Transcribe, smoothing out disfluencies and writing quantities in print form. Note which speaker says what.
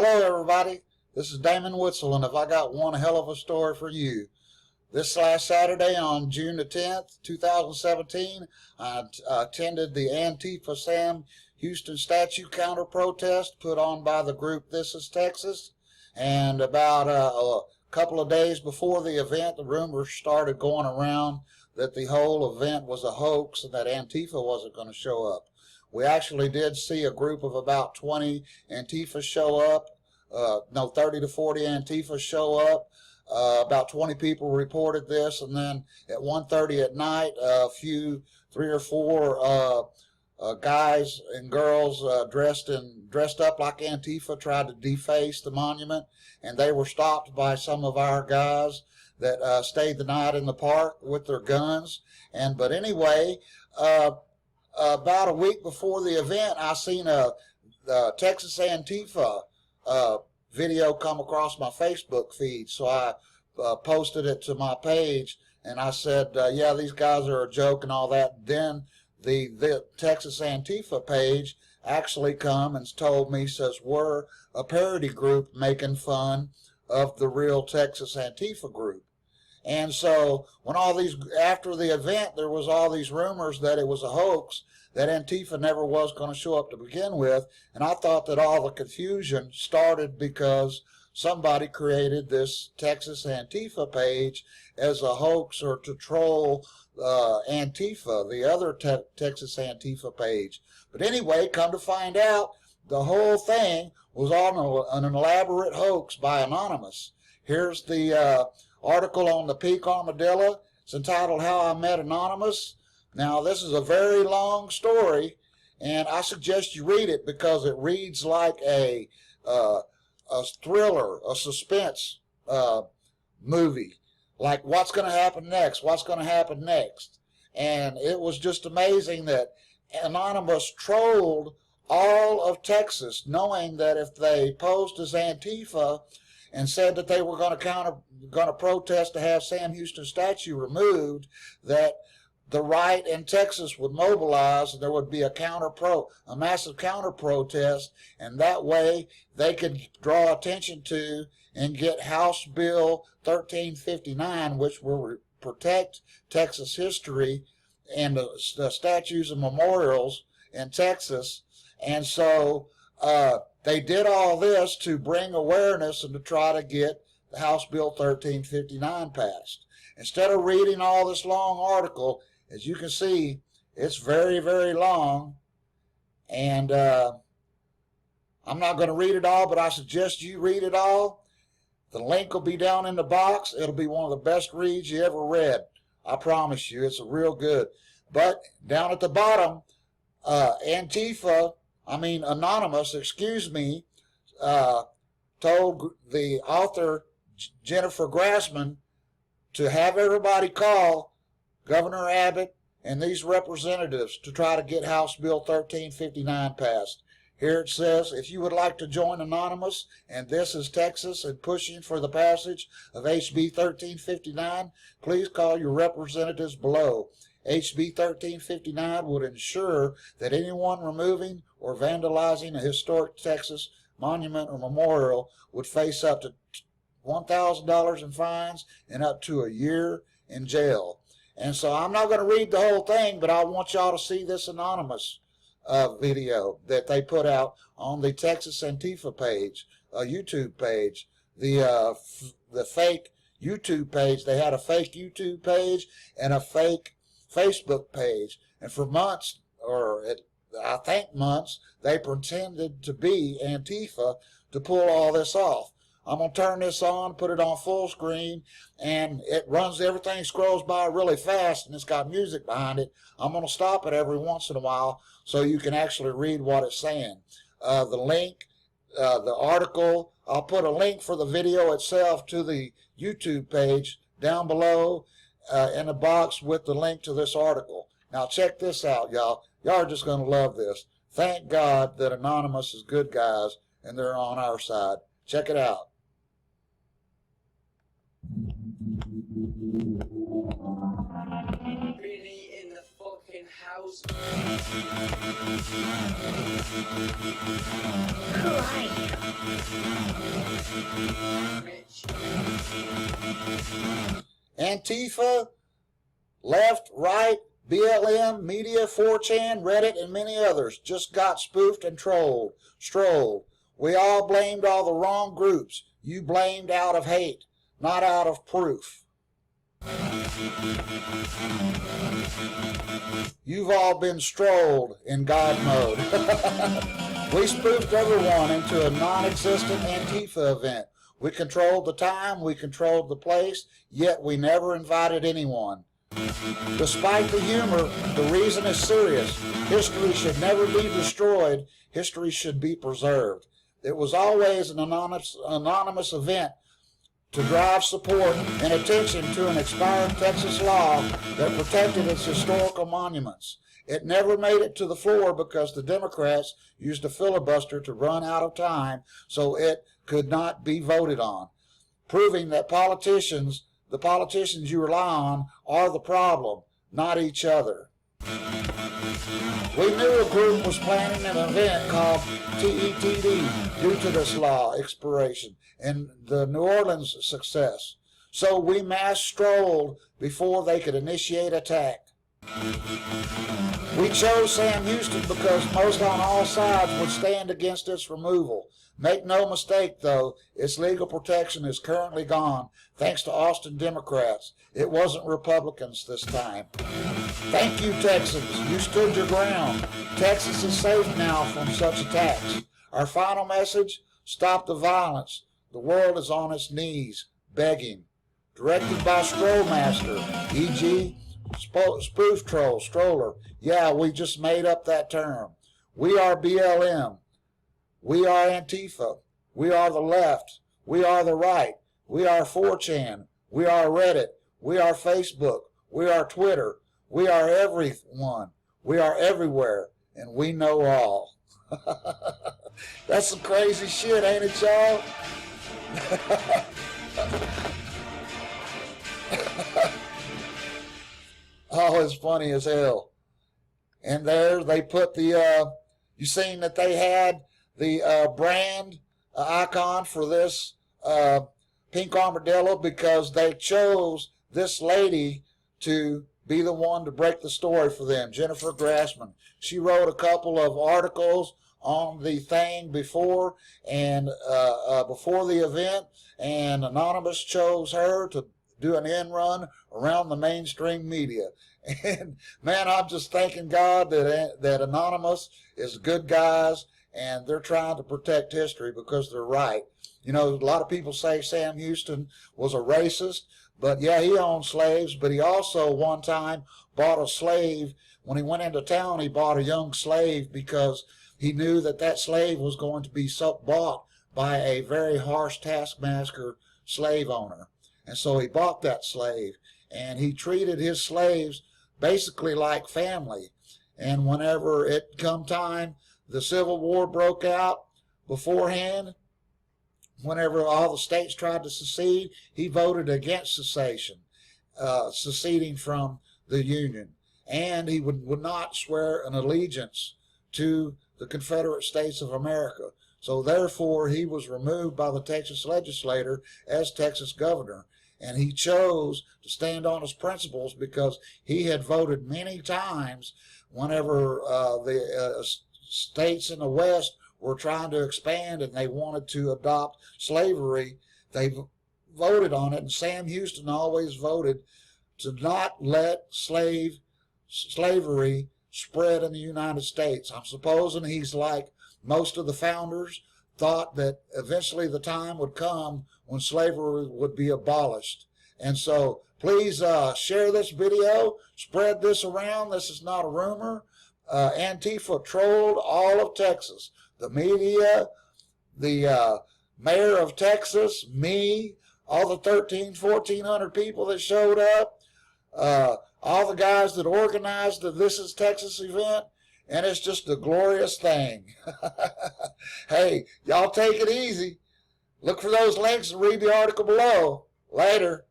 Speaker 1: Hello everybody, this is Damon Witzel, and I got one hell of a story for you. This last Saturday on June the 10th, 2017, I attended the Antifa Sam Houston statue counter protest put on by the group This Is Texas. And about a couple of days before the event, the rumors started going around that the whole event was a hoax and that Antifa wasn't going to show up. We actually did see a group of about 20 Antifa show up. 30 to 40 Antifa show up. About 20 people reported this, and then at 1:30 at night, three or four guys and girls dressed up like Antifa tried to deface the monument, and they were stopped by some of our guys that stayed the night in the park with their guns. But anyway, about a week before the event, I seen a Texas Antifa video come across my Facebook feed, so I posted it to my page, and I said, yeah, these guys are a joke and all that. Then the Texas Antifa page actually come and told me, says, we're a parody group making fun of the real Texas Antifa group. And so when after the event, there was all these rumors that it was a hoax, that Antifa never was going to show up to begin with. And I thought that all the confusion started because somebody created this Texas Antifa page as a hoax or to troll Antifa, the other Texas Antifa page. But anyway, come to find out, the whole thing was on an elaborate hoax by Anonymous. Here's the article on the Peak Armadillo. It's entitled How I Met Anonymous. Now, this is a very long story, and I suggest you read it because it reads like a thriller, a suspense movie. Like, what's going to happen next? What's going to happen next? And it was just amazing that Anonymous trolled all of Texas, knowing that if they posed as Antifa and said that they were going to protest to have Sam Houston statue removed, that the right in Texas would mobilize, and there would be a massive counter protest, and that way they could draw attention to and get House Bill 1359, which will protect Texas history and the statues and memorials in Texas. And so they did all this to bring awareness and to try to get the House Bill 1359 passed. Instead of reading all this long article, as you can see, it's very, very long, and I'm not going to read it all, but I suggest you read it all. The link will be down in the box. It'll be one of the best reads you ever read. I promise you, it's real good. But down at the bottom, Anonymous, told the author, Jennifer Grassman, to have everybody call Governor Abbot and these representatives to try to get House Bill 1359 passed. Here it says, if you would like to join Anonymous and This Is Texas in pushing for the passage of HB 1359, please call your representatives below. HB 1359 would ensure that anyone removing or vandalizing a historic Texas monument or memorial would face up to $1,000 in fines and up to a year in jail. And so I'm not going to read the whole thing, but I want y'all to see this Anonymous video that they put out on the Texas Antifa page, YouTube page, the fake YouTube page. They had a fake YouTube page and a fake Facebook page. And for months, I think months, they pretended to be Antifa to pull all this off. I'm going to turn this on, put it on full screen, and it runs, everything scrolls by really fast, and it's got music behind it. I'm going to stop it every once in a while so you can actually read what it's saying. The link, the article, I'll put a link for the video itself to the YouTube page down below in the box with the link to this article. Now check this out, y'all. Y'all are just going to love this. Thank God that Anonymous is good guys and they're on our side. Check it out.
Speaker 2: Really in the fucking house. trolls.
Speaker 1: Antifa, left, right, BLM, media, 4chan, Reddit, and many others just got spoofed and strolled. We all blamed all the wrong groups. You blamed out of hate, not out of proof. You've all been strolled in God mode. We spoofed everyone into a non-existent Antifa event. We controlled the time, we controlled the place, yet we never invited anyone. Despite the humor, the reason is serious. History should never be destroyed. History should be preserved. It was always an anonymous event to drive support and attention to an expired Texas law that protected its historical monuments. It never made it to the floor because the Democrats used a filibuster to run out of time, so it could not be voted on, proving that the politicians you rely on, are the problem, not each other. We knew a group was planning an event called TETD due to this law expiration and the New Orleans success. So we mass strolled before they could initiate attack. We chose Sam Houston because most on all sides would stand against its removal. Make no mistake, though, its legal protection is currently gone, thanks to Austin Democrats. It wasn't Republicans this time. Thank you, Texans. You stood your ground. Texas is safe now from such attacks. Our final message, stop the violence. The world is on its knees, begging. Directed by Strollmaster, e.g., spoof troll, stroller. Yeah, we just made up that term. We are BLM. We are Antifa. We are the left. We are the right. We are 4chan. We are Reddit. We are Facebook. We are Twitter. We are everyone. We are everywhere. And we know all. That's some crazy shit, ain't it, y'all? Oh, it's funny as hell. And there they put the, you seen that they had the brand icon for this pink armadillo because they chose this lady to be the one to break the story for them, Jennifer Grassman. She wrote a couple of articles on the thing before before the event, and Anonymous chose her to do an end run around the mainstream media. And man, I'm just thanking God that Anonymous is good guys, and they're trying to protect history because they're right. You know, a lot of people say Sam Houston was a racist, but yeah, he owned slaves, but he also one time bought a slave. When he went into town, he bought a young slave because he knew that that slave was going to be bought by a very harsh taskmaster slave owner. And so he bought that slave, and he treated his slaves basically like family. And whenever it come time, the Civil War broke out beforehand, whenever all the states tried to secede, he voted against seceding from the Union. And he would not swear an allegiance to the Confederate States of America. So therefore, he was removed by the Texas legislature as Texas governor. And he chose to stand on his principles because he had voted many times whenever the states in the West were trying to expand and they wanted to adopt slavery. They voted on it, and Sam Houston always voted to not let slavery spread in the United States. I'm supposing he's like most of the founders, thought that eventually the time would come when slavery would be abolished. And so please share this video, spread this around. This is not a rumor. Antifa trolled all of Texas. The media, the mayor of Texas, me, all the 1,400 people that showed up, all the guys that organized the This Is Texas event, and it's just a glorious thing. Hey, y'all take it easy. Look for those links and read the article below. Later.